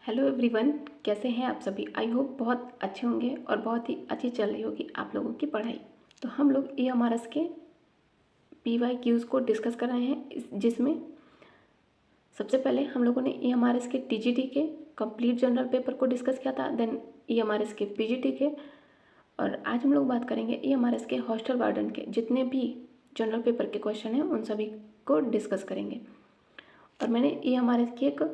Hello everyone, कैसे हैं आप सभी। आई होप बहुत अच्छे होंगे और बहुत ही अच्छी चल रही होगी आप लोगों की पढ़ाई। तो हम लोग EMRS के PYQs को डिस्कस कर रहे हैं, जिसमें सबसे पहले हम लोगों ने EMRS के TGT के कंप्लीट जनरल पेपर को डिस्कस किया था, देन EMRS के PGT के, और आज हम लोग बात करेंगे EMRS के हॉस्टल वार्डन के जितने भी जनरल पेपर के क्वेश्चन हैं उन सभी को डिस्कस करेंगे। और मैंने EMRS की एक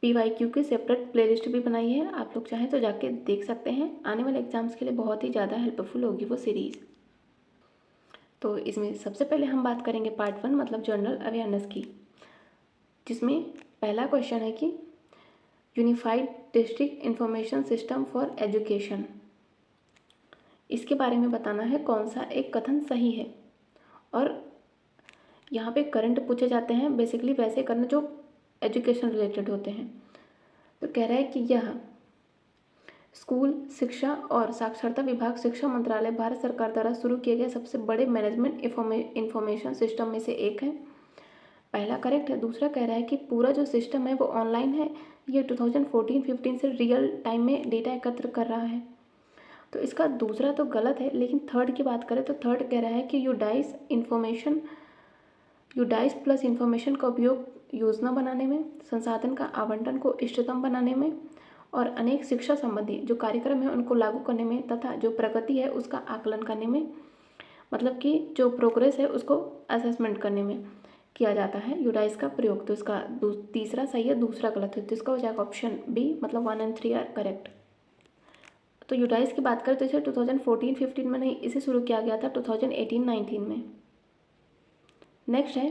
PYQ की सेपरेट प्लेलिस्ट भी बनाई है, आप लोग चाहें तो जाके देख सकते हैं। आने वाले एग्जाम्स के लिए बहुत ही ज़्यादा हेल्पफुल होगी वो सीरीज़। तो इसमें सबसे पहले हम बात करेंगे पार्ट 1 मतलब जनरल अवेयरनेस की, जिसमें पहला क्वेश्चन है कि unified district information system for education, इसके बारे में बताना है कौन सा एक कथन सही है। और यहाँ पे करंट पूछे जाते हैं, बेसिकली वैसे करना जो एजुकेशन रिलेटेड होते हैं। तो कह रहा है कि यह स्कूल शिक्षा और साक्षरता विभाग शिक्षा मंत्रालय भारत सरकार द्वारा शुरू किए गए सबसे बड़े मैनेजमेंट इंफॉर्मेशन सिस्टम में से एक है। पहला करेक्ट है। दूसरा कह रहा है कि पूरा जो सिस्टम है वो ऑनलाइन है, ये 2014-15 से रियल टाइम में डेटा एकत्र कर रहा है। तो इसका दूसरा तो गलत है, लेकिन थर्ड की बात करें तो थर्ड कह रहा है कि यूडाइस प्लस इंफॉर्मेशन का उपयोग योजना बनाने में, संसाधन का आवंटन को इष्टतम बनाने में और अनेक शिक्षा संबंधी जो कार्यक्रम है उनको लागू करने में तथा जो प्रगति है उसका आकलन करने में, मतलब कि जो प्रोग्रेस है उसको असेसमेंट करने में किया जाता है यूडाइस का प्रयोग। तो इसका तीसरा सही है, दूसरा गलत है। तो इसका हो जाएगा ऑप्शन बी, मतलब 1 और 3 आर करेक्ट। तो यूडाइस की बात करें तो इसे 2014-15 में नहीं, इसे शुरू किया गया था 2018-19 में। नेक्स्ट है,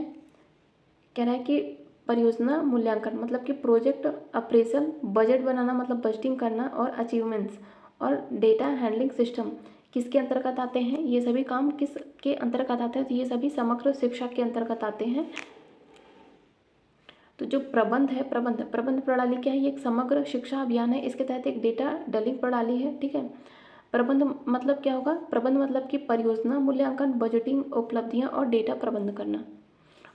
कह रहा है कि परियोजना मूल्यांकन मतलब कि प्रोजेक्ट अप्रेजल, बजट बनाना मतलब बजटिंग करना और अचीवमेंट्स और डेटा हैंडलिंग सिस्टम किसके अंतर्गत आते हैं, ये सभी काम किसके अंतर्गत आते हैं। तो ये सभी समग्र शिक्षा के अंतर्गत आते हैं। तो जो प्रबंध है, प्रबंध प्रणाली क्या है, ये एक समग्र शिक्षा अभियान है। इसके तहत एक डेटा डलिंग प्रणाली है, ठीक है। प्रबंध मतलब क्या होगा, प्रबंध मतलब कि परियोजना मूल्यांकन, बजटिंग, उपलब्धियां और डेटा प्रबंध करना।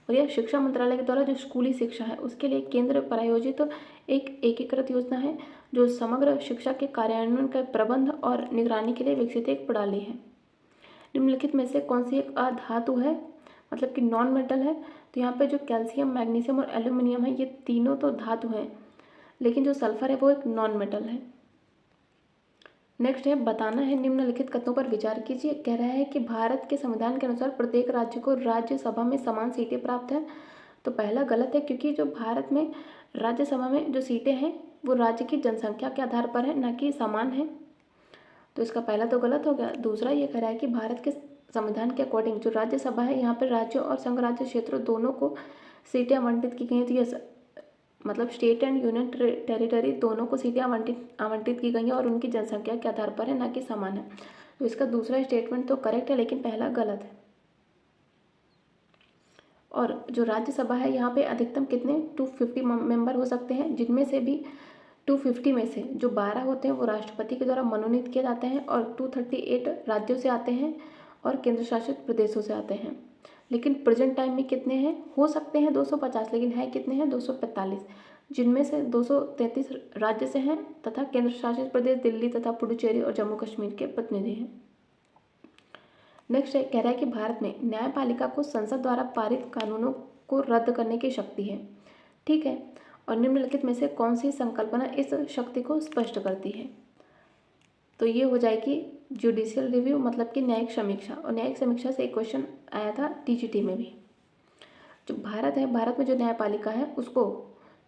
और यह शिक्षा मंत्रालय के द्वारा जो स्कूली शिक्षा है उसके लिए केंद्र प्रायोजित तो एक एकीकृत योजना है जो समग्र शिक्षा के कार्यान्वयन का प्रबंध और निगरानी के लिए विकसित एक प्रणाली है। निम्नलिखित में से कौन सी एक अधातु है, मतलब कि नॉन मेटल है। तो यहाँ पे जो कैल्शियम, मैग्नीशियम और एल्यूमिनियम है ये तीनों तो धातु हैं, लेकिन जो सल्फर है वो एक नॉन मेटल है। नेक्स्ट है, बताना है निम्नलिखित कथनों पर विचार कीजिए। कह रहा है कि भारत के संविधान के अनुसार प्रत्येक राज्य को राज्यसभा में समान सीटें प्राप्त हैं। तो पहला गलत है, क्योंकि जो भारत में राज्यसभा में जो सीटें हैं वो राज्य की जनसंख्या के आधार पर है, न कि समान है। तो इसका पहला तो गलत हो गया। दूसरा ये कह रहा है कि भारत के संविधान के अकॉर्डिंग जो राज्यसभा है यहाँ पर राज्यों और संघ राज्य क्षेत्रों दोनों को सीटें आवंटित की गई हैं। तो ये मतलब स्टेट एंड यूनियन टेरिटरी दोनों को सीटें आवंटित की गई हैं और उनकी जनसंख्या के आधार पर है, ना कि समान है। तो इसका दूसरा स्टेटमेंट तो करेक्ट है, लेकिन पहला गलत है। और जो राज्यसभा है यहाँ पे अधिकतम कितने 250 मेंबर हो सकते हैं, जिनमें से भी 250 में से जो 12 होते हैं वो राष्ट्रपति के द्वारा मनोनीत किए जाते हैं और 238 राज्यों से आते हैं और केंद्र शासित प्रदेशों से आते हैं। लेकिन प्रेजेंट टाइम में कितने हैं, हो सकते हैं 250, लेकिन है कितने हैं 245, जिनमें से 233 राज्य से हैं तथा केंद्र शासित प्रदेश दिल्ली तथा पुडुचेरी और जम्मू कश्मीर के प्रतिनिधि हैं। नेक्स्ट है, कह रहा है कि भारत में न्यायपालिका को संसद द्वारा पारित कानूनों को रद्द करने की शक्ति है, ठीक है। और निम्नलिखित में से कौन सी संकल्पना इस शक्ति को स्पष्ट करती है। तो ये हो जाएगी जुडिशियल रिव्यू मतलब कि न्यायिक समीक्षा। और न्यायिक समीक्षा से एक क्वेश्चन आया था TGT में भी। जो भारत है, भारत में जो न्यायपालिका है उसको,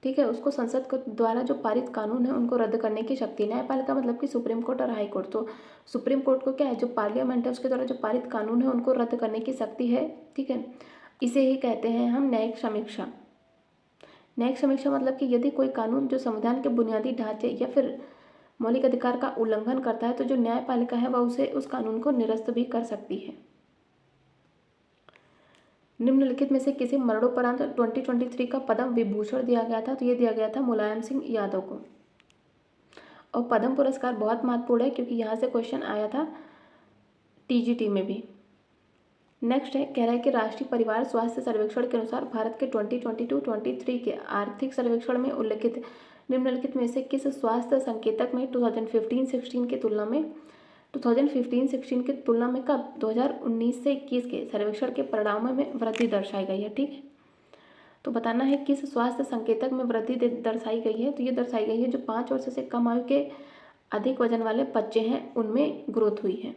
ठीक है, उसको संसद को द्वारा जो पारित कानून है उनको रद्द करने की शक्ति। न्यायपालिका मतलब कि सुप्रीम कोर्ट और हाई कोर्ट। तो सुप्रीम कोर्ट को क्या है, जो पार्लियामेंट है उसके द्वारा जो पारित कानून है उनको रद्द करने की शक्ति है, ठीक है। इसे ही कहते हैं हम न्यायिक समीक्षा। न्यायिक समीक्षा मतलब कि यदि कोई कानून जो संविधान के बुनियादी ढांचे या फिर मौलिक अधिकार का उल्लंघन करता है तो जो न्यायपालिका है वह उसे उस कानून को निरस्त भी कर सकती है। निम्नलिखित में से किसे मरणोपरांत 2023 का पद्म विभूषण दिया गया था। तो ये दिया गया था मुलायम सिंह यादव को। और पद्म पुरस्कार बहुत महत्वपूर्ण है क्योंकि यहाँ से क्वेश्चन आया था TGT में भी। नेक्स्ट है, कह रहा है कि राष्ट्रीय परिवार स्वास्थ्य सर्वेक्षण के अनुसार भारत के 2022-23 के आर्थिक सर्वेक्षण में उल्लेखित निम्नलिखित में से किस स्वास्थ्य संकेतक में 2015-16 की तुलना में 2015-16 की तुलना में कब 2019 से 21 के सर्वेक्षण के परिणामों में वृद्धि दर्शाई गई है। ठीक है, तो बताना है किस स्वास्थ्य संकेतक में वृद्धि दर्शाई गई है। तो ये दर्शाई गई है जो 5 वर्ष से कम आयु के अधिक वजन वाले बच्चे हैं उनमें ग्रोथ हुई है।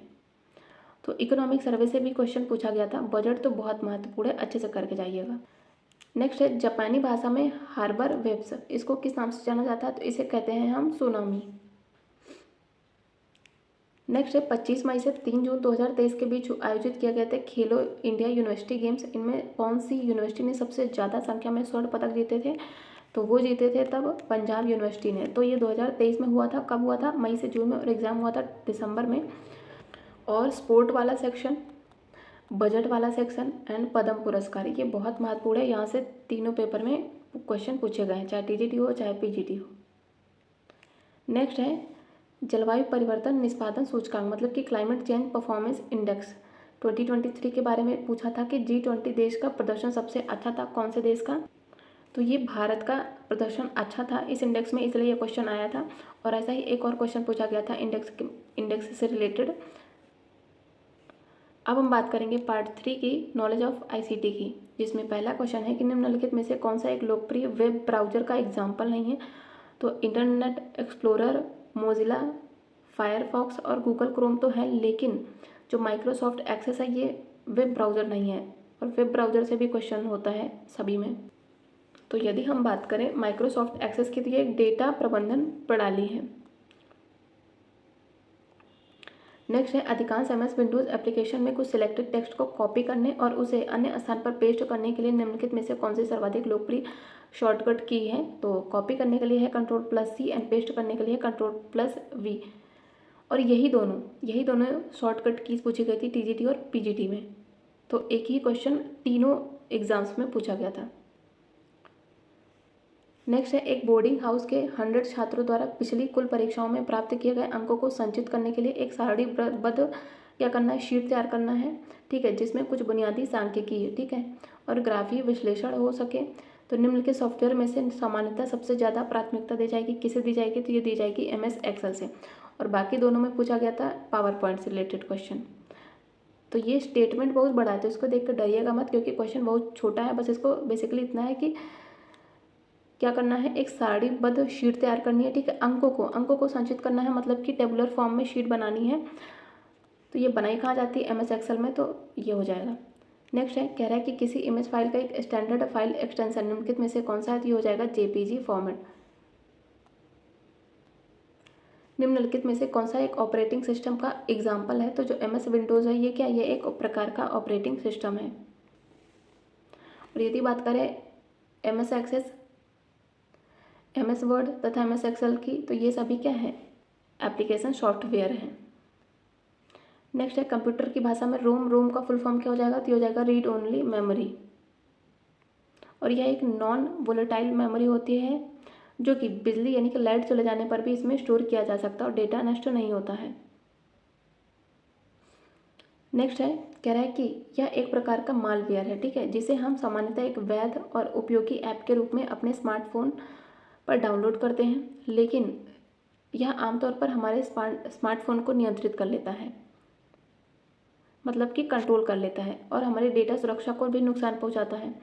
तो इकोनॉमिक सर्वे से भी क्वेश्चन पूछा गया था। बजट तो बहुत महत्वपूर्ण है, अच्छे से करके जाइएगा। नेक्स्ट है जापानी भाषा में हार्बर वेव्स, इसको किस नाम से जाना जाता है? तो इसे कहते हैं हम सुनामी। नेक्स्ट है 25 मई से 3 जून 2023 के बीच आयोजित किए गए थे खेलो इंडिया यूनिवर्सिटी गेम्स। इनमें कौन सी यूनिवर्सिटी ने सबसे ज़्यादा संख्या में स्वर्ण पदक जीते थे? तो वो जीते थे तब पंजाब यूनिवर्सिटी ने। तो ये 2023 में हुआ था। कब हुआ था? मई से जून में, और एग्ज़ाम हुआ था दिसंबर में। और स्पोर्ट वाला सेक्शन, बजट वाला सेक्शन एंड पद्म पुरस्कार, ये बहुत महत्वपूर्ण है। यहाँ से तीनों पेपर में क्वेश्चन पूछे गए हैं, चाहे टीजीटी हो चाहे पीजीटी हो। नेक्स्ट है जलवायु परिवर्तन निष्पादन सूचकांक, मतलब कि क्लाइमेट चेंज परफॉर्मेंस इंडेक्स 2023 के बारे में पूछा था कि G20 देश का प्रदर्शन सबसे अच्छा था। कौन से देश का? तो ये भारत का प्रदर्शन अच्छा था इस इंडेक्स में, इसलिए ये क्वेश्चन आया था। और ऐसा ही एक और क्वेश्चन पूछा गया था इंडेक्स से रिलेटेड। अब हम बात करेंगे पार्ट 3 की, नॉलेज ऑफ आईसीटी की, जिसमें पहला क्वेश्चन है कि निम्नलिखित में से कौन सा एक लोकप्रिय वेब ब्राउजर का एग्जाम्पल नहीं है? तो इंटरनेट एक्सप्लोरर, मोजिला, फायरफॉक्स और गूगल क्रोम तो है, लेकिन जो माइक्रोसॉफ्ट एक्सेस है ये वेब ब्राउज़र नहीं है। और वेब ब्राउज़र से भी क्वेश्चन होता है सभी में। तो यदि हम बात करें माइक्रोसॉफ्ट एक्सेस की, तो ये एक डेटा प्रबंधन प्रणाली है। नेक्स्ट है अधिकांश MS विंडोज़ एप्लीकेशन में कुछ सिलेक्टेड टेक्स्ट को कॉपी करने और उसे अन्य स्थान पर पेस्ट करने के लिए निम्नलिखित में से कौन सी सर्वाधिक लोकप्रिय शॉर्टकट की है? तो कॉपी करने के लिए है Ctrl+C एंड पेस्ट करने के लिए Ctrl+V। और यही दोनों शॉर्टकट कीज पूछी गई थी टीजीटी और पीजीटी में। तो एक ही क्वेश्चन तीनों एग्जाम्स में पूछा गया था। नेक्स्ट है एक बोर्डिंग हाउस के 100 छात्रों द्वारा पिछली कुल परीक्षाओं में प्राप्त किए गए अंकों को संचित करने के लिए एक सारणीबद्ध क्या करना है? शीट तैयार करना है। ठीक है, जिसमें कुछ बुनियादी सांख्यिकी है, ठीक है, और ग्राफीय विश्लेषण हो सके। तो निम्नलिखित सॉफ्टवेयर में से सामान्यतः सबसे ज़्यादा प्राथमिकता दी जाएगी किसे दी जाएगी? तो ये दी जाएगी MS एक्सेल से। और बाकी दोनों में पूछा गया था पावर पॉइंट से रिलेटेड क्वेश्चन। तो ये स्टेटमेंट बहुत बड़ा है, तो इसको देख कर डरिएगा मत, क्योंकि क्वेश्चन बहुत छोटा है। बस इसको बेसिकली इतना है कि क्या करना है, एक सारणीबद्ध शीट तैयार करनी है। ठीक है, अंकों को संचित करना है, मतलब कि टेबुलर फॉर्म में शीट बनानी है। तो ये बनाई कहाँ जाती है? MS एक्सेल में। तो ये हो जाएगा। नेक्स्ट है कह रहा है कि किसी इमेज फाइल का एक स्टैंडर्ड फाइल एक्सटेंशन निम्नलिखित में से कौन सा है? तो ये हो जाएगा JPG फॉर्मेट। निम्नलिखित में से कौन सा एक ऑपरेटिंग सिस्टम का एग्जाम्पल है? तो जो MS विंडोज़ है ये क्या, ये एक प्रकार का ऑपरेटिंग सिस्टम है। और यदि बात करें MS एक्सेस, MS वर्ड तथा MS एक्सेल की, तो ये सभी क्या है? एप्लीकेशन सॉफ्टवेयर है। नेक्स्ट है कंप्यूटर की भाषा में रोम का फुल फॉर्म क्या हो जाएगा? तो ये हो जाएगा रीड ओनली मेमोरी। और यह एक नॉन वोलेटाइल मेमोरी होती है जो कि बिजली यानी कि लाइट चले जाने पर भी इसमें स्टोर किया जा सकता है और डेटा नष्ट नहीं होता है। नेक्स्ट है कह रहा है कि यह एक प्रकार का मालवेयर है, ठीक है, जिसे हम सामान्यतः एक वैध और उपयोगी ऐप के रूप में अपने स्मार्टफोन पर डाउनलोड करते हैं, लेकिन यह आमतौर पर हमारे स्मार्टफोन को नियंत्रित कर लेता है, मतलब कि कंट्रोल कर लेता है, और हमारी डेटा सुरक्षा को भी नुकसान पहुंचाता है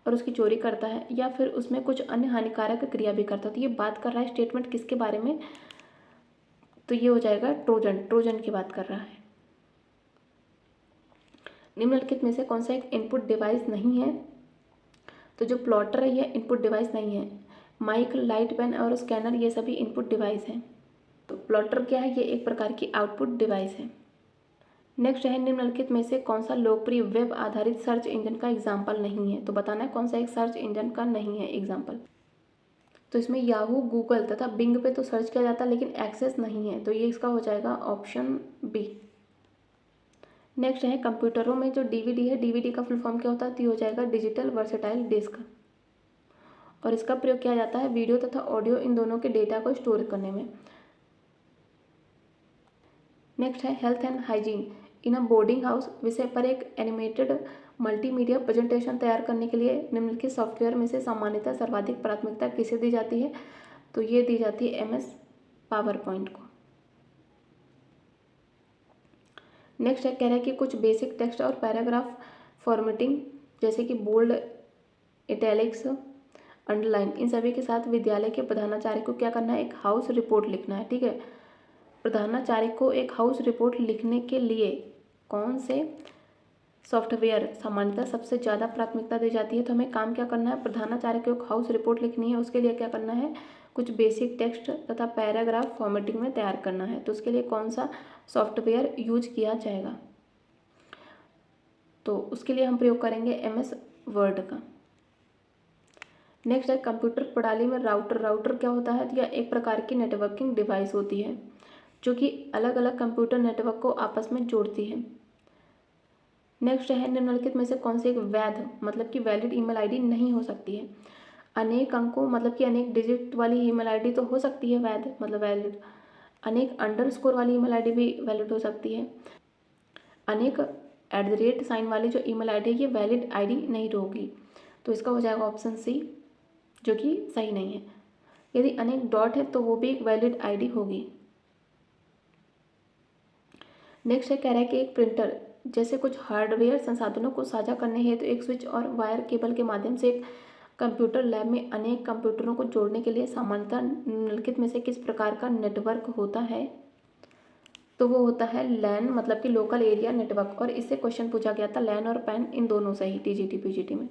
और उसकी चोरी करता है या फिर उसमें कुछ अन्य हानिकारक क्रिया भी करता है। तो ये बात कर रहा है स्टेटमेंट किसके बारे में? तो ये हो जाएगा ट्रोजन की बात कर रहा है। निम्नलिखित में से कौन सा एक इनपुट डिवाइस नहीं है? तो जो प्लॉटर है ये इनपुट डिवाइस नहीं है। माइक, लाइट, पेन और स्कैनर ये सभी इनपुट डिवाइस हैं। तो प्लॉटर क्या है? ये एक प्रकार की आउटपुट डिवाइस है। नेक्स्ट है निम्नलिखित में से कौन सा लोकप्रिय वेब आधारित सर्च इंजन का एग्जाम्पल नहीं है? तो बताना है कौन सा एक सर्च इंजन का नहीं है एग्जाम्पल। तो इसमें याहू, गूगल तथा बिंग पे तो सर्च किया जाता है, लेकिन एक्सेस नहीं है, तो ये इसका हो जाएगा ऑप्शन बी। नेक्स्ट है कंप्यूटरों में जो DVD है, DVD का फुल फॉर्म क्या होता है? तो ये हो जाएगा डिजिटल वर्सेटाइल डिस्क, और इसका प्रयोग किया जाता है वीडियो तथा ऑडियो इन दोनों के डेटा को स्टोर करने में। नेक्स्ट है health and hygiene in a boarding house विषय पर एक एनिमेटेड मल्टीमीडिया प्रेजेंटेशन तैयार करने के लिए निम्नलिखित सॉफ्टवेयर में से सामान्यतः सर्वाधिक प्राथमिकता किसे दी जाती है? तो ये दी जाती है MS पावर पॉइंट को। नेक्स्ट है, कह रहा है कि कुछ बेसिक टेक्स्ट और पैराग्राफ फॉर्मेटिंग जैसे कि बोल्ड, इटैलिक्स, अंडरलाइन, इन सभी के साथ विद्यालय के प्रधानाचार्य को क्या करना है, एक हाउस रिपोर्ट लिखना है। ठीक है, प्रधानाचार्य को एक हाउस रिपोर्ट लिखने के लिए कौन से सॉफ्टवेयर सामान्यतः सबसे ज़्यादा प्राथमिकता दी जाती है? तो हमें काम क्या करना है, प्रधानाचार्य को एक हाउस रिपोर्ट लिखनी है, उसके लिए क्या करना है, कुछ बेसिक टेक्स्ट तथा पैराग्राफ फॉर्मेटिंग में तैयार करना है। तो उसके लिए कौन सा सॉफ्टवेयर यूज किया जाएगा? तो उसके लिए हम प्रयोग करेंगे MS वर्ड का। नेक्स्ट है, कंप्यूटर प्रणाली में राउटर क्या होता है? तो यह एक प्रकार की नेटवर्किंग डिवाइस होती है जो कि अलग अलग कंप्यूटर नेटवर्क को आपस में जोड़ती है। नेक्स्ट है, निम्नलिखित में से कौन सी एक वैध मतलब कि वैलिड ईमेल आईडी नहीं हो सकती है? अनेक अंकों मतलब कि अनेक डिजिट वाली ईमेल आईडी तो हो सकती है वैध मतलब वैलिड। अनेक अंडरस्कोर वाली ईमेल आईडी भी वैलिड हो सकती है। अनेक @ साइन वाली जो ईमेल आईडी है ये वैलिड आईडी नहीं होगी। तो इसका हो जाएगा ऑप्शन सी, जो कि सही नहीं है। यदि अनेक डॉट है तो वो भी एक वैलिड आईडी होगी। नेक्स्ट है, कह रहा है कि एक प्रिंटर जैसे कुछ हार्डवेयर संसाधनों को साझा करने हेतु एक स्विच और वायर केबल के माध्यम से एक कंप्यूटर लैब में अनेक कंप्यूटरों को जोड़ने के लिए सामान्यतः निम्नलिखित में से किस प्रकार का नेटवर्क होता है? तो वो होता है लैन मतलब कि लोकल एरिया नेटवर्क। और इससे क्वेश्चन पूछा गया था लैन और पैन इन दोनों से ही TGT PGT में।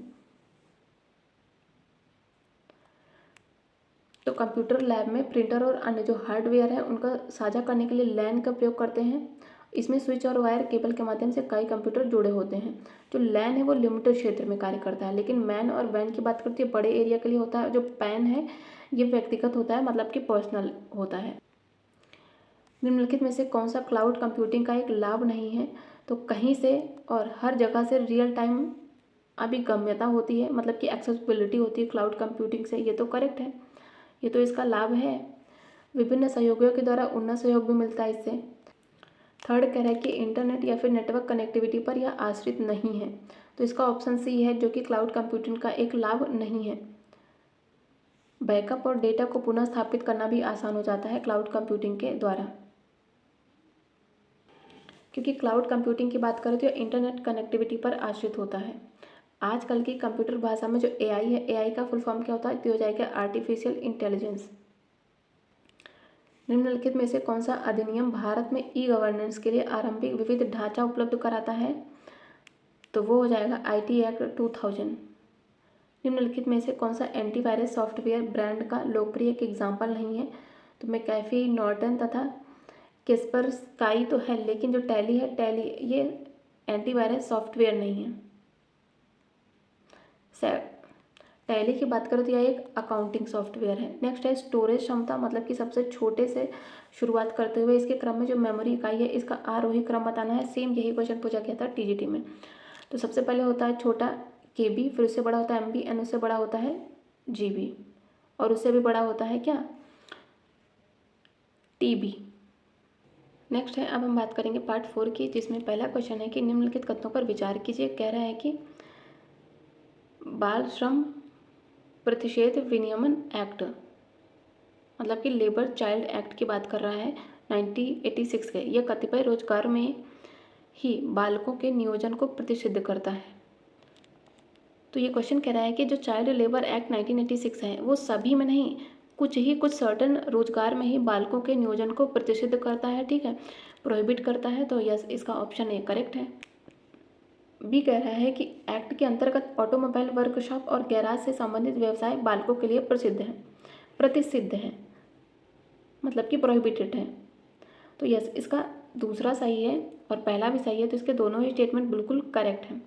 तो कंप्यूटर लैब में प्रिंटर और अन्य जो हार्डवेयर है उनका साझा करने के लिए लैन का प्रयोग करते हैं। इसमें स्विच और वायर केबल के माध्यम से कई कंप्यूटर जुड़े होते हैं। जो लैन है वो लिमिटेड क्षेत्र में कार्य करता है, लेकिन मैन और वैन की बात करती है बड़े एरिया के लिए होता है। जो पैन है ये व्यक्तिगत होता है मतलब कि पर्सनल होता है। निम्नलिखित में से कौन सा क्लाउड कंप्यूटिंग का एक लाभ नहीं है? तो कहीं से और हर जगह से रियल टाइम अभिगम्यता होती है मतलब कि एक्सेसिबिलिटी होती है क्लाउड कंप्यूटिंग से, ये तो करेक्ट है, ये तो इसका लाभ है। विभिन्न सहयोगियों के द्वारा उन्नत सहयोग भी मिलता है इससे। थर्ड कह रहा है कि इंटरनेट या फिर नेटवर्क कनेक्टिविटी पर यह आश्रित नहीं है। तो इसका ऑप्शन सी है, जो कि क्लाउड कंप्यूटिंग का एक लाभ नहीं है। बैकअप और डेटा को पुनः स्थापित करना भी आसान हो जाता है क्लाउड कंप्यूटिंग के द्वारा। क्योंकि क्लाउड कंप्यूटिंग की बात करें तो इंटरनेट कनेक्टिविटी पर आश्रित होता है। आजकल की कंप्यूटर भाषा में जो AI है, AI का फुल फॉर्म क्या होता है? तो हो जाएगा आर्टिफिशियल इंटेलिजेंस। निम्नलिखित में से कौन सा अधिनियम भारत में ई-गवर्नेंस के लिए आरंभिक विविध ढांचा उपलब्ध कराता है? तो वो हो जाएगा IT एक्ट 2000। निम्नलिखित में से कौन सा एंटीवायरस सॉफ्टवेयर ब्रांड का लोकप्रिय एक एग्जाम्पल नहीं है? तो मैकेफी, नॉर्टन तथा कैस्परस्काई तो है, लेकिन जो टैली है, टैली ये एंटीवायरस सॉफ्टवेयर नहीं है। टैली की बात करें तो यह एक अकाउंटिंग सॉफ्टवेयर है। नेक्स्ट है स्टोरेज क्षमता मतलब कि सबसे छोटे से शुरुआत करते हुए इसके क्रम में जो मेमोरी इकाई है इसका आरोही क्रम बताना है। सेम यही क्वेश्चन पूछा गया था TGT में। तो सबसे पहले होता है छोटा KB, फिर उससे बड़ा होता है MB, एंड उससे बड़ा होता है GB, और उससे भी बड़ा होता है क्या, TB। नेक्स्ट है, अब हम बात करेंगे पार्ट 4 की, जिसमें पहला क्वेश्चन है कि निम्नलिखित कथनों पर विचार कीजिए। कह रहा है कि बाल श्रम प्रतिषेध विनियमन एक्ट मतलब कि लेबर चाइल्ड एक्ट की बात कर रहा है 1986 के। यह कतिपय रोजगार में ही बालकों के नियोजन को प्रतिषिद्ध करता है। तो ये क्वेश्चन कह रहा है कि जो चाइल्ड लेबर एक्ट 1986 है वो सभी में नहीं, कुछ सर्टन रोजगार में ही बालकों के नियोजन को प्रतिषिद्ध करता है। ठीक है, प्रोहिबिट करता है। तो यस, इसका ऑप्शन ए करेक्ट है। भी कह रहा है कि एक्ट के अंतर्गत ऑटोमोबाइल वर्कशॉप और गैराज से संबंधित व्यवसाय बालकों के लिए प्रतिषिद्ध है मतलब कि प्रोहिबिटेड है। तो यस, इसका दूसरा सही है और पहला भी सही है, तो इसके दोनों ही स्टेटमेंट बिल्कुल करेक्ट हैं।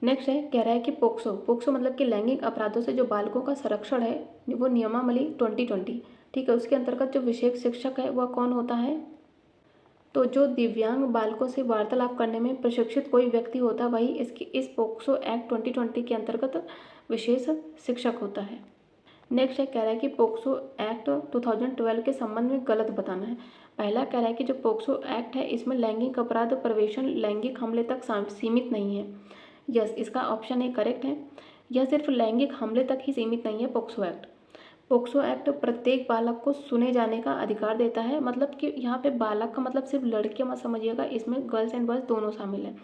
नेक्स्ट है, कह रहा है कि पोक्सो मतलब कि लैंगिक अपराधों से जो बालकों का संरक्षण है वो नियमावली 2020, ठीक है, उसके अंतर्गत जो विशेष शिक्षक है वह कौन होता है? तो जो दिव्यांग बालकों से वार्तालाप करने में प्रशिक्षित कोई व्यक्ति होता है वही इस पोक्सो एक्ट 2020 के अंतर्गत विशेष शिक्षक होता है। नेक्स्ट है, कह रहा है कि पोक्सो एक्ट 2012 के संबंध में गलत बताना है। पहला कह रहा है कि जो पोक्सो एक्ट है इसमें लैंगिक अपराध प्रवेशन लैंगिक हमले तक सीमित नहीं है। यस, इसका ऑप्शन ए करेक्ट है। यह सिर्फ लैंगिक हमले तक ही सीमित नहीं है पोक्सो एक्ट। पोक्सो एक्ट प्रत्येक बालक को सुने जाने का अधिकार देता है, मतलब कि यहाँ पे बालक का मतलब सिर्फ लड़के मत समझिएगा, इसमें गर्ल्स एंड बॉयज़ दोनों शामिल हैं।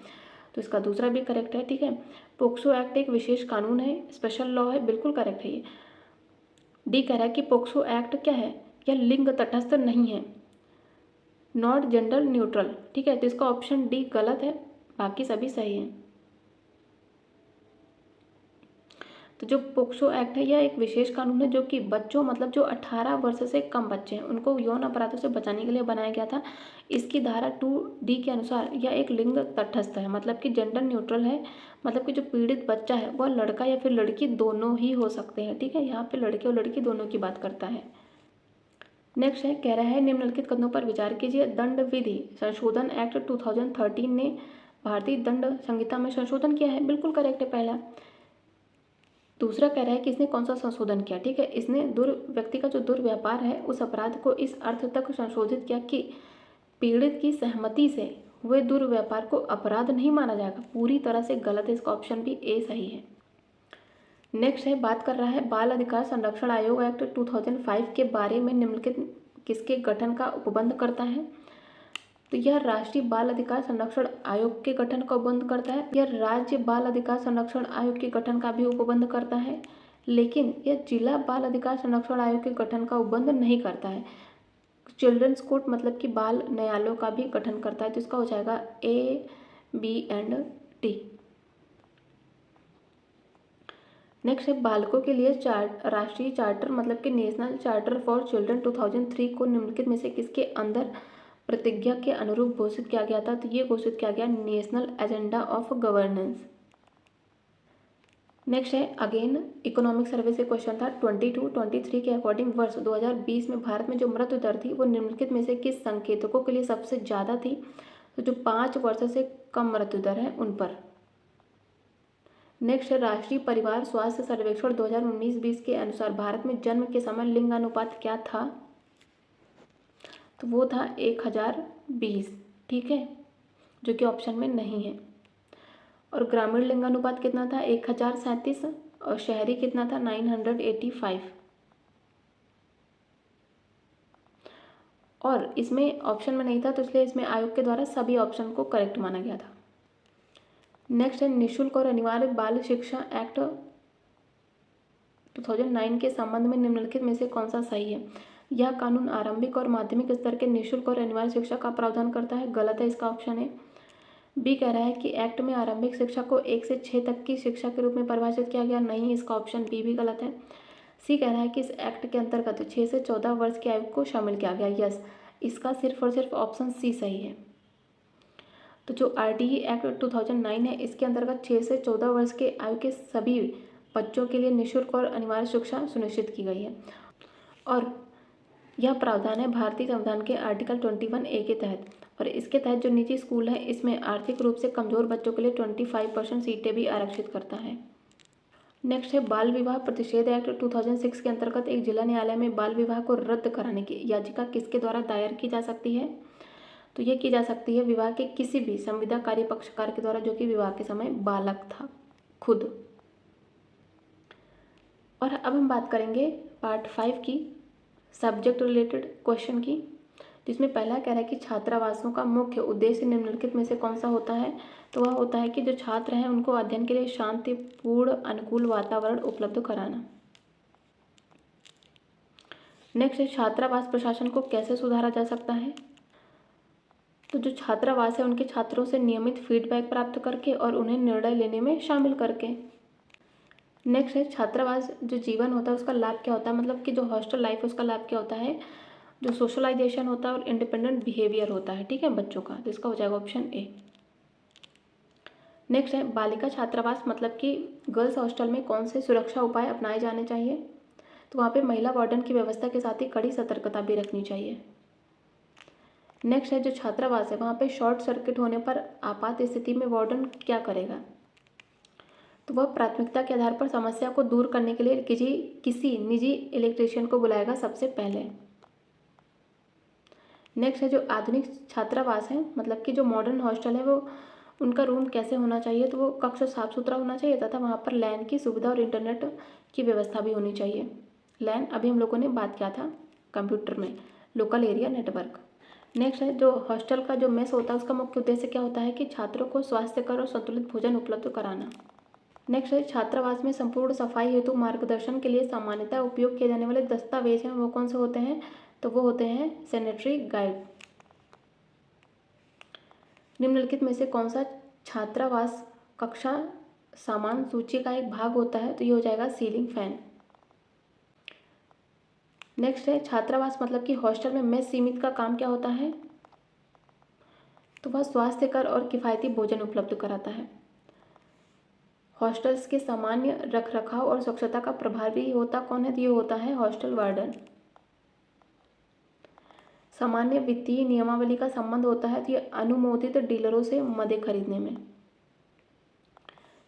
तो इसका दूसरा भी करेक्ट है, ठीक है। पोक्सो एक्ट एक विशेष कानून है, स्पेशल लॉ है, बिल्कुल करेक्ट है ये। डी कह रहा है कि पोक्सो एक्ट क्या है, यह लिंग तटस्थ नहीं है, नॉट जेंडर न्यूट्रल, ठीक है। तो इसका ऑप्शन डी गलत है, बाकी सभी सही हैं। तो जो पोक्सो एक्ट है यह एक विशेष कानून है जो कि बच्चों, मतलब जो 18 वर्ष से कम बच्चे हैं उनको यौन अपराधों से बचाने के लिए बनाया गया था। इसकी धारा 2D के अनुसार यह एक लिंग तटस्थ है, मतलब कि जेंडर न्यूट्रल है, मतलब कि जो पीड़ित बच्चा है वह लड़का या फिर लड़की दोनों ही हो सकते हैं, ठीक है। यहाँ पे लड़के और लड़की दोनों की बात करता है। नेक्स्ट है, कह रहा है निम्नलिखित कदमों पर विचार कीजिए। दंड विधि संशोधन एक्ट 2013 ने भारतीय दंड संहिता में संशोधन किया है, बिल्कुल करेक्ट है पहला। दूसरा कह रहा है कि इसने कौन सा संशोधन किया, ठीक है। इसने व्यक्ति का जो दुर्व्यापार है उस अपराध को इस अर्थ तक संशोधित किया कि पीड़ित की सहमति से हुए दुर्व्यापार को अपराध नहीं माना जाएगा, पूरी तरह से गलत है, इसका ऑप्शन भी ए सही है। नेक्स्ट है, बात कर रहा है बाल अधिकार संरक्षण आयोग एक्ट 2005 के बारे में निम्नलिखित किसके गठन का उपबंध करता है। तो यह राष्ट्रीय बाल अधिकार संरक्षण आयोग के गठन का उपबंध करता है, यह राज्य बाल अधिकार संरक्षण आयोग के गठन का भी उपबंध करता है, लेकिन यह जिला बाल अधिकार संरक्षण आयोग के गठन का उपबंध नहीं करता है। चिल्ड्रंस कोर्ट मतलब कि बाल न्यायालयों का भी गठन करता है। तो इसका हो जाएगा ए, बी एंड डी। नेक्स्ट है, बालकों के लिए राष्ट्रीय चार्टर मतलब कि नेशनल चार्टर फॉर चिल्ड्रन 2003 को निम्नलिखित में से किसके अंदर प्रतिज्ञा के अनुरूप घोषित किया गया था। तो ये घोषित किया गया national agenda of governance. Next है, अगेन इकोनॉमिक सर्वे से क्वेश्चन था 22-23 के अकॉर्डिंग वर्ष 2020 में भारत में जो मृत्यु दर थी वो निम्नलिखित में से किस संकेतकों के लिए सबसे ज़्यादा थी। तो जो 5 वर्ष से कम मृत्यु दर है उन पर। नेक्स्ट है, राष्ट्रीय परिवार स्वास्थ्य सर्वेक्षण 2019-20 के अनुसार भारत में जन्म के समय लिंगानुपात क्या था। तो वो था 1020, ठीक है, जो कि ऑप्शन में नहीं है। और ग्रामीण लिंगानुपात कितना था 1037 और शहरी कितना था 985। और इसमें ऑप्शन में नहीं था तो इसलिए इसमें आयोग के द्वारा सभी ऑप्शन को करेक्ट माना गया था। नेक्स्ट है, निःशुल्क और अनिवार्य बाल शिक्षा एक्ट 2009 के संबंध में निम्नलिखित में से कौन सा सही है। यह कानून आरंभिक और माध्यमिक स्तर के निःशुल्क और अनिवार्य शिक्षा का प्रावधान करता है, गलत है, इसका ऑप्शन है। बी कह रहा है कि एक्ट में आरंभिक शिक्षा को 1 से 6 तक की शिक्षा के रूप में परिभाषित किया गया, नहीं, इसका ऑप्शन बी भी गलत है। सी कह रहा है कि इस एक्ट के अंतर्गत 6 से 14 वर्ष की आयु को शामिल किया गया, यस, इसका सिर्फ और सिर्फ ऑप्शन सी सही है। तो जो RTE एक्ट 2009 है इसके अंतर्गत 6 से 14 वर्ष के आयु के सभी बच्चों के लिए निःशुल्क और अनिवार्य शिक्षा सुनिश्चित की गई है। और यह प्रावधान है भारतीय संविधान के आर्टिकल 21A के तहत। और इसके तहत जो निजी स्कूल है इसमें आर्थिक रूप से कमजोर बच्चों के लिए 25% सीटें भी आरक्षित करता है। नेक्स्ट है, बाल विवाह प्रतिषेध एक्ट 2006 के अंतर्गत एक जिला न्यायालय में बाल विवाह को रद्द कराने की याचिका किसके द्वारा दायर की जा सकती है। तो ये की जा सकती है विवाह के किसी भी संविदाकारी पक्षकार के द्वारा जो कि विवाह के समय बालक था खुद। और अब हम बात करेंगे पार्ट 5 की सब्जेक्ट रिलेटेड क्वेश्चन की। तो इसमें पहला कह रहा है कि छात्रावासों का मुख्य उद्देश्य निम्नलिखित में से कौन सा होता है। तो वह होता है कि जो छात्र हैं उनको अध्ययन के लिए शांतिपूर्ण अनुकूल वातावरण उपलब्ध कराना। नेक्स्ट है, छात्रावास प्रशासन को कैसे सुधारा जा सकता है। तो जो छात्रावास है उनके छात्रों से नियमित फीडबैक प्राप्त करके और उन्हें निर्णय लेने में शामिल करके। नेक्स्ट है, छात्रावास जो जीवन होता है उसका लाभ क्या होता है, मतलब कि जो हॉस्टल लाइफ है उसका लाभ क्या होता है, जो सोशलाइजेशन होता है और इंडिपेंडेंट बिहेवियर होता है, ठीक है, बच्चों का। तो इसका हो जाएगा ऑप्शन ए। नेक्स्ट है, बालिका छात्रावास मतलब कि गर्ल्स हॉस्टल में कौन से सुरक्षा उपाय अपनाए जाने चाहिए। तो वहाँ पे महिला वार्डन की व्यवस्था के साथ ही कड़ी सतर्कता भी रखनी चाहिए। नेक्स्ट है, जो छात्रावास है वहाँ पे शॉर्ट सर्किट होने पर आपात स्थिति में वार्डन क्या करेगा। तो वह प्राथमिकता के आधार पर समस्या को दूर करने के लिए किसी निजी इलेक्ट्रीशियन को बुलाएगा सबसे पहले। नेक्स्ट है, जो आधुनिक छात्रावास है मतलब कि जो मॉडर्न हॉस्टल है वो उनका रूम कैसे होना चाहिए। तो वो कक्ष साफ सुथरा होना चाहिए तथा वहाँ पर लैन की सुविधा और इंटरनेट की व्यवस्था भी होनी चाहिए। लैन अभी हम लोगों ने बात किया था कंप्यूटर में, लोकल एरिया नेटवर्क। नेक्स्ट है जो हॉस्टल का जो मेस होता है उसका मुख्य उद्देश्य क्या होता है कि छात्रों को स्वास्थ्यकर और संतुलित भोजन उपलब्ध कराना। नेक्स्ट है छात्रावास में संपूर्ण सफाई हेतु मार्गदर्शन के लिए सामान्यतः उपयोग किए जाने वाले दस्तावेज हैं वो कौन से होते हैं, तो वो होते हैं सैनिटरी गाइड। निम्नलिखित में से कौन सा छात्रावास कक्षा सामान सूची का एक भाग होता है, तो ये हो जाएगा सीलिंग फैन। नेक्स्ट है छात्रावास मतलब कि हॉस्टल में मेस सीमित का काम क्या होता है, तो वह स्वास्थ्यकर और किफ़ायती भोजन उपलब्ध कराता है। हॉस्टल्स के सामान्य रखरखाव और स्वच्छता का प्रभारी होता कौन है, तो ये होता है हॉस्टल वार्डन। सामान्य वित्तीय नियमावली का संबंध होता है, तो ये अनुमोदित डीलरों से मदे खरीदने में।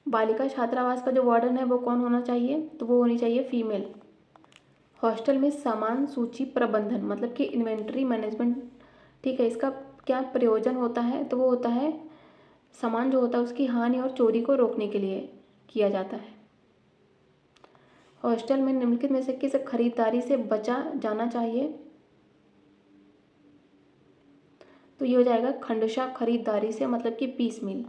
बालिका छात्रावास का जो वार्डन है वो कौन होना चाहिए, तो वो होनी चाहिए फीमेल। हॉस्टल में सामान सूची प्रबंधन मतलब कि इन्वेंट्री मैनेजमेंट, ठीक है, इसका क्या प्रयोजन होता है, तो वो होता है सामान जो होता है उसकी हानि और चोरी को रोकने के लिए किया जाता है। हॉस्टल में निम्नलिखित में से किस खरीदारी से बचा जाना चाहिए, तो ये हो जाएगा खंडशा खरीदारी से मतलब कि पीस मील।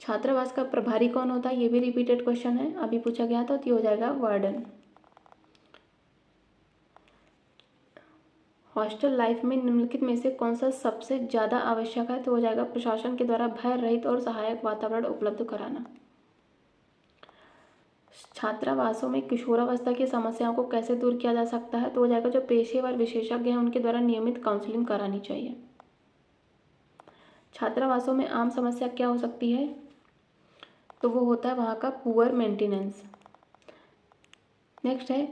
छात्रावास का प्रभारी कौन होता है, ये भी रिपीटेड क्वेश्चन है, अभी पूछा गया था, तो ये हो जाएगा वार्डन। हॉस्टल लाइफ में निम्नलिखित में से कौन सा सबसे ज़्यादा आवश्यक है, तो हो जाएगा प्रशासन के द्वारा भय रहित और सहायक वातावरण उपलब्ध कराना। छात्रावासों में किशोरावस्था की समस्याओं को कैसे दूर किया जा सकता है, तो हो जाएगा जो पेशेवर विशेषज्ञ हैं उनके द्वारा नियमित काउंसलिंग करानी चाहिए। छात्रावासों में आम समस्या क्या हो सकती है, तो वो होता है वहाँ का पुअर मेंटेनेंस। नेक्स्ट है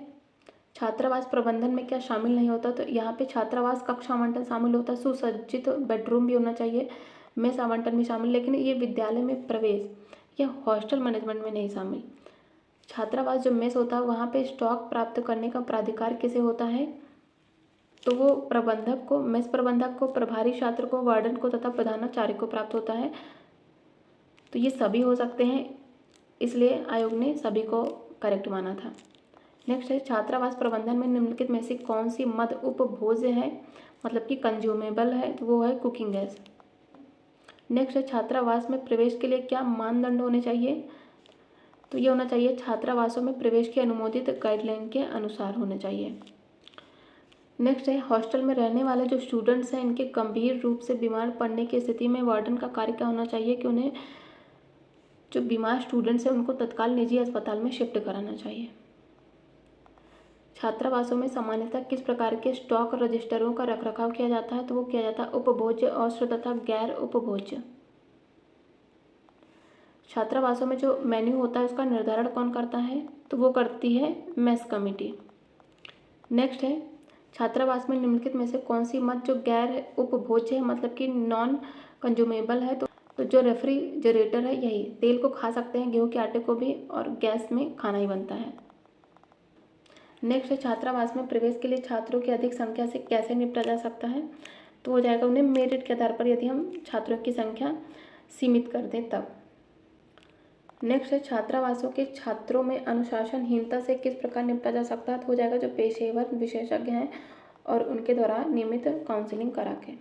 छात्रावास प्रबंधन में क्या शामिल नहीं होता, तो यहाँ पे छात्रावास कक्षा आवंटन शामिल होता है, सुसज्जित बेडरूम भी होना चाहिए, मेस आवंटन भी शामिल, लेकिन ये विद्यालय में प्रवेश या हॉस्टल मैनेजमेंट में नहीं शामिल। छात्रावास जो मेस होता है वहाँ पे स्टॉक प्राप्त करने का प्राधिकार किसे होता है, तो वो प्रबंधक को, मेस प्रबंधक को, प्रभारी छात्र को, वार्डन को तथा प्रधानाचार्य को प्राप्त होता है। तो ये सभी हो सकते हैं, इसलिए आयोग ने सभी को करेक्ट माना था। नेक्स्ट है छात्रावास प्रबंधन में निम्नलिखित में से कौन सी मद उपभोज्य है मतलब कि कंज्यूमेबल है, तो वो है कुकिंग गैस। नेक्स्ट है छात्रावास में प्रवेश के लिए क्या मानदंड होने चाहिए, तो ये होना चाहिए छात्रावासों में प्रवेश की अनुमोदित गाइडलाइन के अनुसार होने चाहिए। नेक्स्ट है हॉस्टल में रहने वाले जो स्टूडेंट्स हैं इनके गंभीर रूप से बीमार पड़ने की स्थिति में वार्डन का कार्य क्या होना चाहिए कि उन्हें जो बीमार स्टूडेंट्स हैं उनको तत्काल निजी अस्पताल में शिफ्ट कराना चाहिए। छात्रावासों में सामान्यतः किस प्रकार के स्टॉक रजिस्टरों का रखरखाव किया जाता है, तो वो किया जाता है उपभोज्य, औसत तथा गैर उपभोज्य। छात्रावासों में जो मेन्यू होता है उसका निर्धारण कौन करता है, तो वो करती है मेस कमेटी। नेक्स्ट है छात्रावास में निम्नलिखित में से कौन सी मद जो गैर उपभोज्य है मतलब कि नॉन कंज्यूमेबल है, तो जो रेफ्रिजरेटर है यही, तेल को खा सकते हैं, गेहूं के आटे को भी, और गैस में खाना ही बनता है। नेक्स्ट है छात्रावास में प्रवेश के लिए छात्रों की अधिक संख्या से कैसे निपटा जा सकता है, तो हो जाएगा उन्हें मेरिट के आधार पर, यदि हम छात्रों की संख्या सीमित कर दें तब। नेक्स्ट है छात्रावासों के छात्रों में अनुशासनहीनता से किस प्रकार निपटा जा सकता है, तो हो जाएगा जो पेशेवर विशेषज्ञ हैं और उनके द्वारा नियमित काउंसलिंग करा के।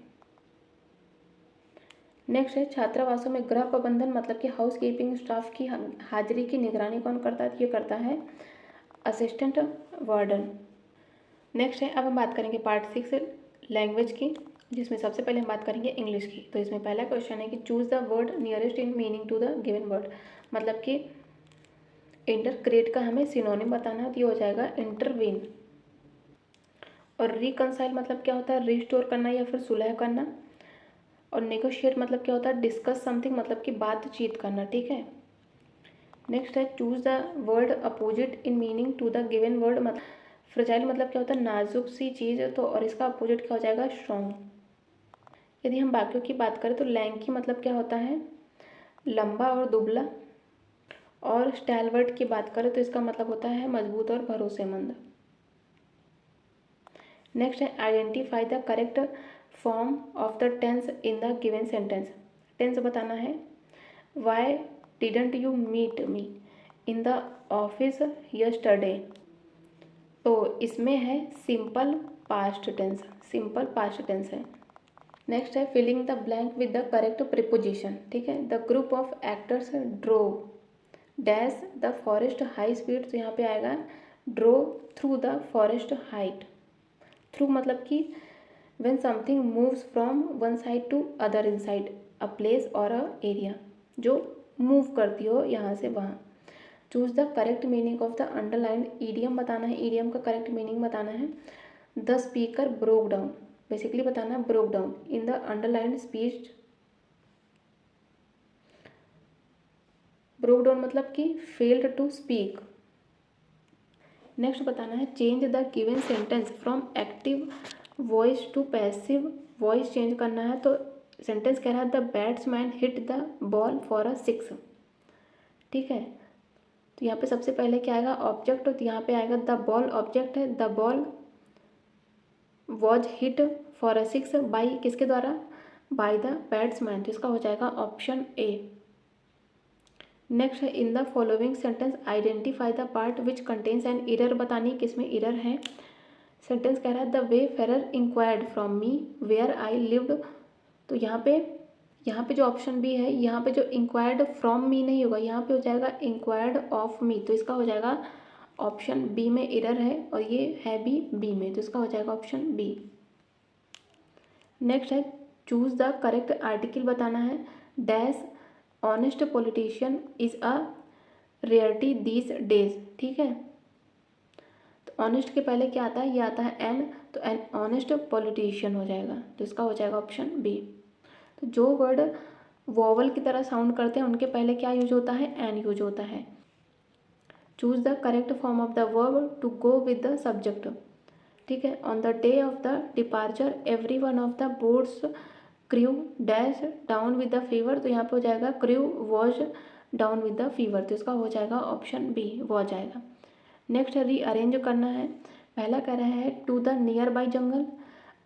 नेक्स्ट है छात्रावासों में गृह प्रबंधन मतलब कि हाउस कीपिंग स्टाफ की हाजिरी की निगरानी कौन करता है, ये करता है असिस्टेंट वार्डन। नेक्स्ट है अब हम बात करेंगे पार्ट 6 लैंग्वेज की, जिसमें सबसे पहले हम बात करेंगे इंग्लिश की। तो इसमें पहला क्वेश्चन है कि choose the word nearest in meaning to the given word, मतलब कि इंटरक्रिएट का हमें सिनोनिम बताना है, तो ये हो जाएगा इंटरवीन। और रिकंसाइल मतलब क्या होता है, रिस्टोर करना या फिर सुलह करना। और नेगोशिएट मतलब क्या होता है, डिस्कस समथिंग मतलब कि बातचीत करना, ठीक है। नेक्स्ट है choose the word opposite in meaning to the given word, मतलब फ्रजाइल मतलब क्या होता है, नाजुक सी चीज़, तो और इसका अपोजिट क्या हो जाएगा, स्ट्रॉन्ग। यदि हम बाकियों की बात करें तो लैंकी मतलब क्या होता है, लंबा और दुबला। और स्टैलवर्ट की बात करें तो इसका मतलब होता है मजबूत और भरोसेमंद। नेक्स्ट है identify the correct form of the tense in the given sentence. Tense बताना है, why didn't you meet me, in the office yesterday, तो इसमें है simple past tense, simple past tense है। नेक्स्ट है filling the blank with the correct preposition, ठीक है। The group of actors drove dash the forest high speed, तो यहाँ पे आएगा drove through the forest height. Through मतलब कि when something moves from one side to other inside a place or a area, जो move करती हो यहाँ से वहाँ। Choose the correct meaning of the underlined, idiom बताना है, ईडियम का करेक्ट मीनिंग बताना है। The speaker broke down, basically बताना है broke down in the underlined speech. Broke down मतलब कि फेल्ड टू स्पीक। नेक्स्ट बताना है change the given sentence from active voice to passive voice change करना है। तो सेंटेंस कह रहा है the batsman hit the ball for a 6, ठीक है। तो यहाँ पे सबसे पहले क्या आएगा ऑब्जेक्ट, तो यहाँ पे आएगा द बॉल, ऑब्जेक्ट है। The ball was hit for a 6 by किसके द्वारा, बाय द बैट्समैन, तो इसका हो जाएगा ऑप्शन ए। नेक्स्ट है in the following sentence identify the part which contains an error, बतानी किसमें एरर है। सेंटेंस कह रहा है the wayfarer inquired from me where I lived, तो यहाँ पे जो ऑप्शन बी है, यहाँ पे जो इंक्वायर्ड फ्रॉम मी नहीं होगा, यहाँ पे हो जाएगा इंक्वायर्ड ऑफ मी, तो इसका हो जाएगा ऑप्शन बी में एरर है और ये है भी बी में, तो इसका हो जाएगा ऑप्शन बी। नेक्स्ट है चूज द करेक्ट आर्टिकल, बताना है dash honest politician is a rarity these days, ठीक है। तो ऑनेस्ट के पहले क्या आता है, ये आता है एन, तो एन ऑनेस्ट पॉलिटिशियन हो जाएगा, तो इसका हो जाएगा ऑप्शन बी। तो जो वर्ड वॉवल की तरह साउंड करते हैं उनके पहले क्या यूज होता है, एन यूज होता है। Choose the correct form of the verb to go with the subject, ठीक है। On the day of the departure every one of the boat's crew dash down with the fever, तो यहाँ पे हो जाएगा crew was down with the fever, तो इसका हो जाएगा ऑप्शन बी वॉज आएगा। नेक्स्ट रीअरेंज करना है। पहला कह रहा है to the nearby jungle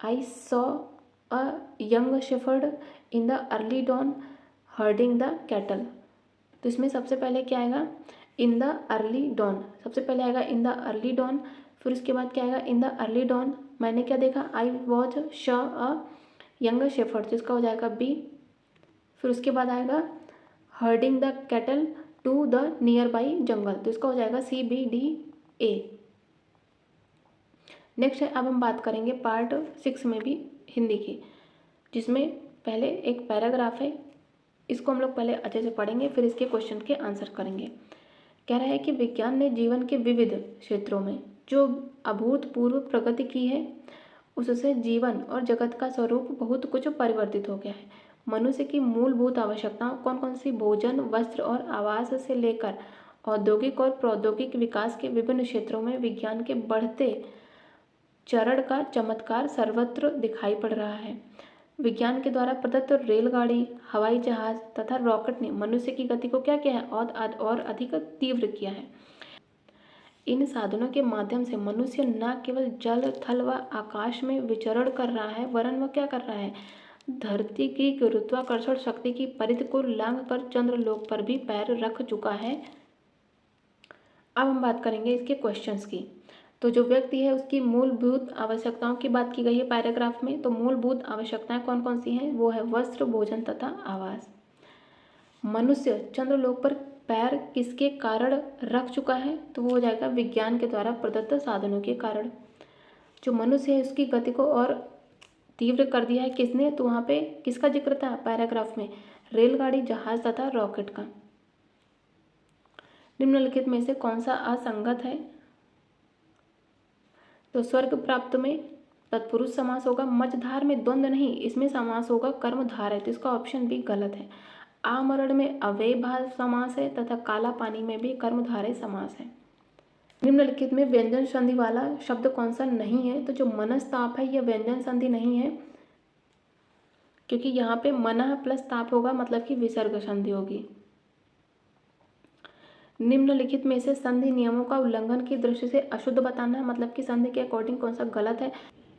I saw a young shepherd in the early dawn herding the cattle, तो इसमें सबसे पहले क्या आएगा इन द अर्ली डॉन, सबसे पहले आएगा इन द अर्ली डॉन, फिर उसके बाद क्या आएगा इन द अर्ली डॉन मैंने क्या देखा I was saw a young shepherd, तो इसका हो जाएगा बी। फिर उसके बाद आएगा herding the cattle to the nearby jungle, तो इसका हो जाएगा C B D A. Next है अब हम बात करेंगे पार्ट 6 में भी हिंदी की, जिसमें पहले एक पैराग्राफ है, इसको हम लोग पहले अच्छे से पढ़ेंगे फिर इसके क्वेश्चन के आंसर करेंगे। कह रहा है कि विज्ञान ने जीवन के विविध क्षेत्रों में जो अभूतपूर्व प्रगति की है उससे जीवन और जगत का स्वरूप बहुत कुछ परिवर्तित हो गया है। मनुष्य की मूलभूत आवश्यकताओं कौन कौन सी, भोजन, वस्त्र और आवास से लेकर औद्योगिक और प्रौद्योगिक विकास के विभिन्न क्षेत्रों में विज्ञान के बढ़ते चरण का चमत्कार सर्वत्र दिखाई पड़ रहा है। विज्ञान के द्वारा प्रदत्त रेलगाड़ी, हवाई जहाज तथा रॉकेट ने मनुष्य की गति को क्या किया है और अधिक तीव्र किया है। इन साधनों के माध्यम से मनुष्य न केवल जल, थल व आकाश में विचरण कर रहा है वरन वह क्या कर रहा है, धरती की गुरुत्वाकर्षण शक्ति की परिधि को लांघ कर चंद्रलोक पर भी पैर रख चुका है। अब हम बात करेंगे इसके क्वेश्चंस की। तो जो व्यक्ति है उसकी मूलभूत आवश्यकताओं की बात की गई है पैराग्राफ में, तो मूलभूत आवश्यकताएं कौन कौन सी हैं, वो है वस्त्र, भोजन तथा आवास। मनुष्य चंद्रलोक पर पैर किसके कारण रख चुका है, तो वो हो जाएगा विज्ञान के द्वारा प्रदत्त साधनों के कारण। जो मनुष्य है उसकी गति को और तीव्र कर दिया है किसने, तो वहाँ पे किसका जिक्र था पैराग्राफ में, रेलगाड़ी, जहाज तथा रॉकेट का। निम्नलिखित में से कौन सा असंगत है, तो स्वर्ग प्राप्त में तत्पुरुष समास होगा, मझधार में द्वंद्व नहीं, इसमें समास होगा कर्मधार है, तो इसका ऑप्शन बी गलत है। आमरण में अव्ययभाव समास है तथा काला पानी में भी कर्मधारय समास है। निम्नलिखित में व्यंजन संधि वाला शब्द कौन सा नहीं है, तो जो मनस्ताप है यह व्यंजन संधि नहीं है, क्योंकि यहाँ पे मनः प्लस ताप होगा मतलब कि विसर्ग संधि होगी। निम्नलिखित में से संधि नियमों का उल्लंघन की दृष्टि से अशुद्ध बताना है, मतलब कि संधि के अकॉर्डिंग कौन सा गलत है,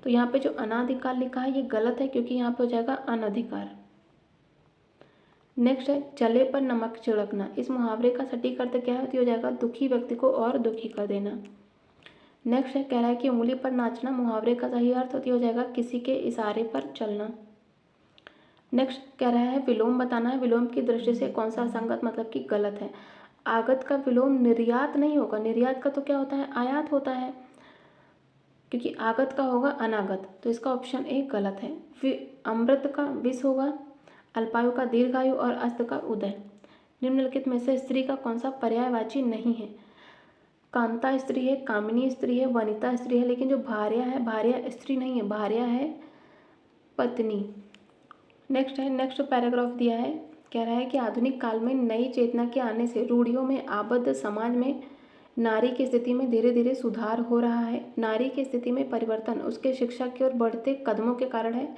तो यहाँ पे जो अनाधिकार लिखा है ये गलत है क्योंकि यहाँ पे हो जाएगा अनधिकार। नेक्स्ट है जले पर नमक छिड़कना। इस मुहावरे का सटीक अर्थ क्या है? तो हो जाएगा दुखी व्यक्ति को और दुखी कर देना। नेक्स्ट है कह रहा है कि उंगली पर नाचना। मुहावरे का सही अर्थ हो जाएगा किसी के इशारे पर चलना। नेक्स्ट कह रहा है विलोम बताना है। विलोम की दृष्टि से कौन सा असंगत मतलब कि गलत है? आगत का विलोम निर्यात नहीं होगा। निर्यात का तो क्या होता है? आयात होता है, क्योंकि आगत का होगा अनागत। तो इसका ऑप्शन ए गलत है। फिर अमृत का विष होगा, अल्पायु का दीर्घायु और अस्त का उदय। निम्नलिखित में से स्त्री का कौन सा पर्यायवाची नहीं है? कांता स्त्री है, कामिनी स्त्री है, वनिता स्त्री है, लेकिन जो भार्या है, भार्या स्त्री नहीं है, भार्या है पत्नी। नेक्स्ट है, नेक्स्ट पैराग्राफ दिया है, कह रहा है कि आधुनिक काल में नई चेतना के आने से रूढ़ियों में आबद्ध समाज में नारी की स्थिति में धीरे धीरे सुधार हो रहा है। नारी की स्थिति में परिवर्तन उसके शिक्षा की ओर बढ़ते कदमों के कारण है,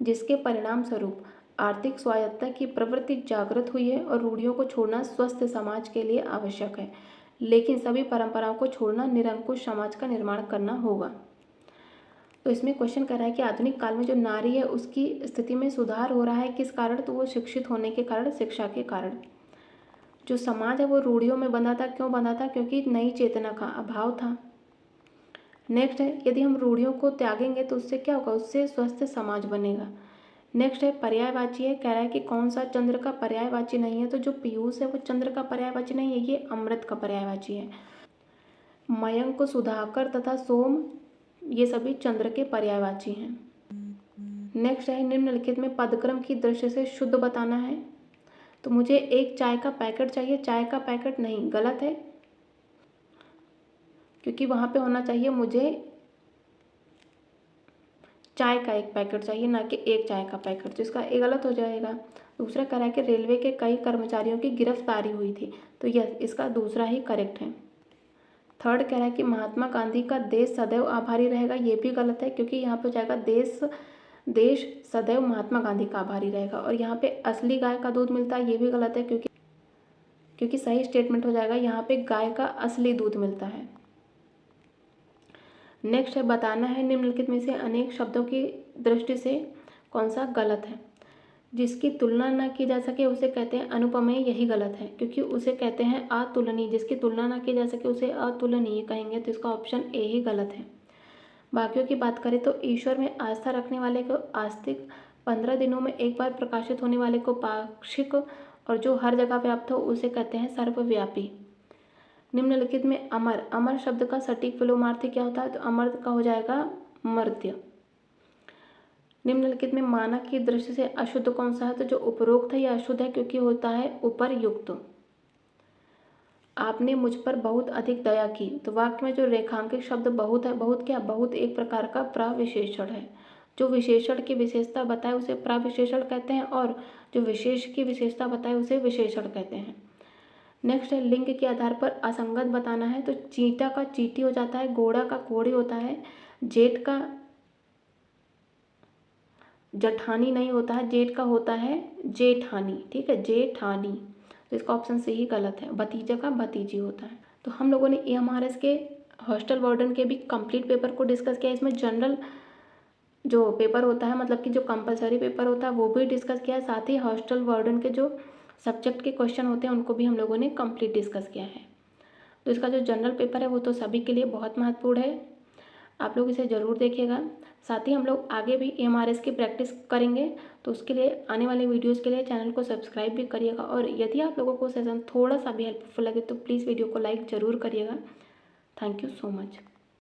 जिसके परिणाम स्वरूप आर्थिक स्वायत्तता की प्रवृत्ति जागृत हुई है और रूढ़ियों को छोड़ना स्वस्थ समाज के लिए आवश्यक है। लेकिन सभी परंपराओं को छोड़ना निरंकुश समाज का निर्माण करना होगा। तो इसमें क्वेश्चन कर रहा है कि आधुनिक काल में जो नारी है उसकी स्थिति में सुधार हो रहा है, किस कारण? तो वो शिक्षित होने के कारण, शिक्षा के कारण। जो समाज है वो रूढ़ियों में बंधा था। क्यों बंधा था? क्योंकि नई चेतना का अभाव था। नेक्स्ट है यदि हम रूढ़ियों को त्यागेंगे तो उससे क्या होगा? उससे स्वस्थ समाज बनेगा। नेक्स्ट है पर्यायवाची है। कह रहा है कि कौन सा चंद्र का पर्यायवाची नहीं है? तो जो पीयूष है वो चंद्र का पर्यायवाची नहीं है, ये अमृत का पर्यायवाची है। मयंक, सुधाकर तथा सोम ये सभी चंद्र के पर्यायवाची हैं। नेक्स्ट है निम्नलिखित में पदक्रम की दृष्टि से शुद्ध बताना है। तो मुझे एक चाय का पैकेट चाहिए, चाय का पैकेट नहीं, गलत है, क्योंकि वहाँ पे होना चाहिए मुझे चाय का एक पैकेट चाहिए, ना कि एक चाय का पैकेट। तो इसका ये गलत हो जाएगा। दूसरा कह रहा है कि रेलवे के कई कर्मचारियों की गिरफ्तारी हुई थी। तो यह इसका दूसरा ही करेक्ट है। थर्ड कह रहा है कि महात्मा गांधी का देश सदैव आभारी रहेगा। ये भी गलत है, क्योंकि यहाँ पे हो जाएगा देश सदैव महात्मा गांधी का आभारी रहेगा। और यहाँ पे असली गाय का दूध मिलता है, ये भी गलत है, क्योंकि सही स्टेटमेंट हो जाएगा यहाँ पे गाय का असली दूध मिलता है। नेक्स्ट है बताना है निम्नलिखित में से अनेक शब्दों की दृष्टि से कौन सा गलत है। जिसकी तुलना ना की जा सके उसे कहते हैं अनुपमेय, यही गलत है, क्योंकि उसे कहते हैं अतुलनीय। जिसकी तुलना ना की जा सके उसे अतुलनीय कहेंगे। तो इसका ऑप्शन ए ही गलत है। बाकियों की बात करें तो ईश्वर में आस्था रखने वाले को आस्तिक, 15 दिनों में एक बार प्रकाशित होने वाले को पाक्षिक, और जो हर जगह व्याप्त हो उसे कहते हैं सर्वव्यापी। निम्नलिखित में अमर, अमर शब्द का सटीक विलोमार्थी क्या होता है? तो अमर का हो जाएगा मर्त्य। निम्नलिखित में मानक की दृष्टि से अशुद्ध कौन सा है? तो जो उपरोक्त है यह अशुद्ध है, क्योंकि होता है उपरयुक्त। आपने मुझ पर बहुत अधिक दया की। तो वाक्य में जो रेखांकित शब्द बहुत है, बहुत क्या? बहुत एक प्रकार का प्रविशेषण है। जो विशेषण की विशेषता बताए उसे प्रविशेषण कहते हैं, और जो विशेष की विशेषता बताए उसे विशेषण कहते हैं। नेक्स्ट है लिंग के आधार पर असंगत बताना है। तो चींटा का चींटी हो जाता है, घोड़ा का घोड़ी होता है, जेठ का जठानी नहीं होता है, जेठ का होता है जेठानी। ठीक है, जेठानी। तो इसका ऑप्शन से ही गलत है। भतीजा का भतीजी होता है। तो हम लोगों ने एमआरएस के हॉस्टल वार्डन के भी कंप्लीट पेपर को डिस्कस किया। इसमें जनरल जो पेपर होता है, मतलब कि जो कंपलसरी पेपर होता है, वो भी डिस्कस किया है। साथ ही हॉस्टल वार्डन के जो सब्जेक्ट के क्वेश्चन होते हैं उनको भी हम लोगों ने कंप्लीट डिस्कस किया है। तो इसका जो जनरल पेपर है वो तो सभी के लिए बहुत महत्वपूर्ण है, आप लोग इसे ज़रूर देखिएगा। साथ ही हम लोग आगे भी एमआरएस की प्रैक्टिस करेंगे, तो उसके लिए आने वाले वीडियोस के लिए चैनल को सब्सक्राइब भी करिएगा। और यदि आप लोगों को सेशन थोड़ा सा भी हेल्पफुल लगे तो प्लीज़ वीडियो को लाइक ज़रूर करिएगा। Thank you so much.